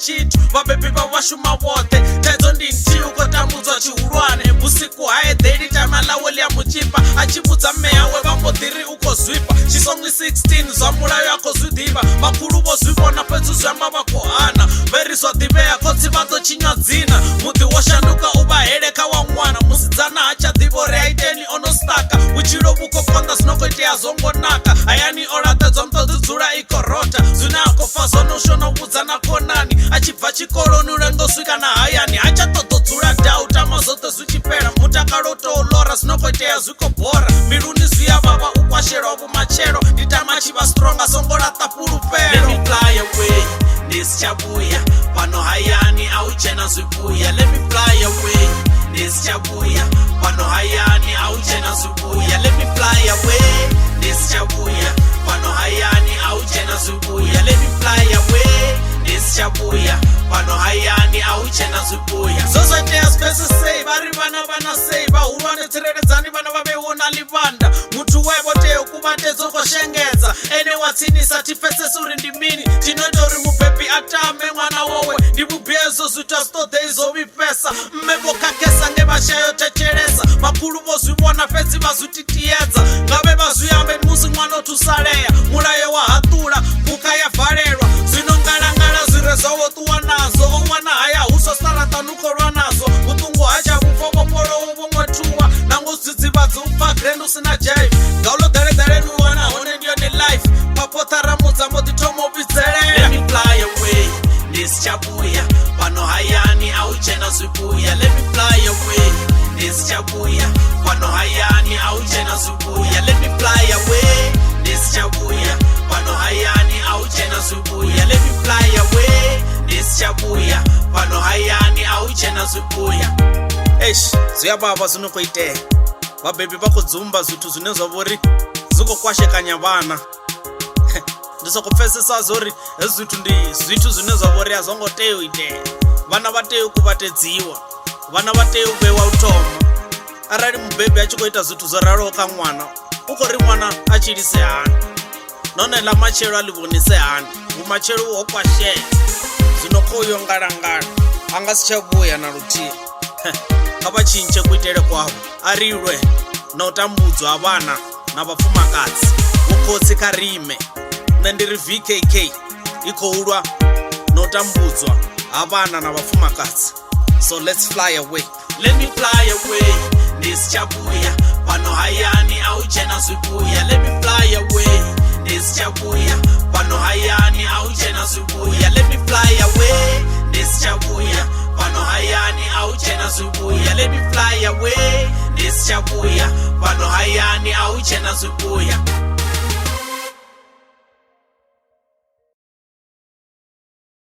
chitu vabebi vavashuma vote tedzo ndinti ukotambudzwa chihulwane usiku haedheri tamalawolya muchipa achibudza meya wevambodhiri ukozvipa chisongwi 16 zvamulayo yako zvidhiva makuru vozvivona pedzu zvamba vakohana verizwa dhiveya kotsi vazochinywa dzina mudhi woshanduka uvahereka wamwana musidzana hachadhivoreaiteni onostaka uchirovukokonda zvinokoiteya zongonaka hayani oratedzwa mutodzudzura ikorota zvina akofa zonoshonobudzana konani achibva chikoroni urengosvika nahayani hachatododzura dhau tamazote zvichipera mutakarotolora zvinokoiteya zvikobhora miruni zviya vava ukwasherwa vumachero nditamachiva stronga songorata purupero ndisichabuya pano hayani auchena zvibuya let me fly away ndisichabuya pano hayani auchena zvibuya let me fly away ndisichabuya pano hayani auchena zvibuya let me fly away ndisichabuya pano hayani auchena zvibuya zvozoiteya zvese sei vari vana vana sei vahulwane tsereredzani vana vaveona livanda mutu wevoteo kuvatedzokoshengedza ene watsinisa tifesesuri ndimini tinotori mubhebi atame mwana wowe ndimubyezo zvitastodheizovipesa mmevokakesa ngevashayotecheresa makuru vozvivona fedzi vazvititiyedza ngave vazviyambe musi mwana otusaleya mulayo wahatura kuka yavharerwa zvinongarangara zvirezavotuwa nazo omwana haya husosaratanukorwa nazo utungu hachavufovoporowo vomwetuwa nangudzidziva dzoupa grand usina jaive gaulodheredherenuwana hone ndiyo ni life papotaramudza moditomovidzere ndisichabuya pano hayani auchena zvibuya let me fly away ndisichabuya pano hayani auchena zvibuya let me fly away ndisichabuya pano hayani auchena zvibuya let me fly away ndisichabuya pano hayani auchena zvibuya zviyababa zvinokoiteya vabhebi vakodzumba zvithu zvine zvavori zvingokwashekanya vana ndisokupfesesa zori ezvithu ndi zvithu zvine zvavori hazvangotei uiteya vana vatei kuvatedziwa vana vatei uvewa utoma arali mubhebi achikoita zvithu zvoraroka mwana ukori mwana achiri sehana none lamachero alivoni sehana umachero uhokwasheya zvinokouyo-ngarangara angasichabuya narutii ngavachinche kuitere kwavo arirwe nautambudzwa avana navapfumakadzi ukotsi karime nendiri vkk ikoulwa notambudzwa avana navapfumakadzi so let's fly away let me fly away ndisichabuya pano hayani auchena zvibuya let me fly away ndisichabuya pano hayani auchena zvibuya let me fly away ndisichabuya pano hayani auchena zvibuya let me fly away ndisichabuya pano hayani auchena zvibuya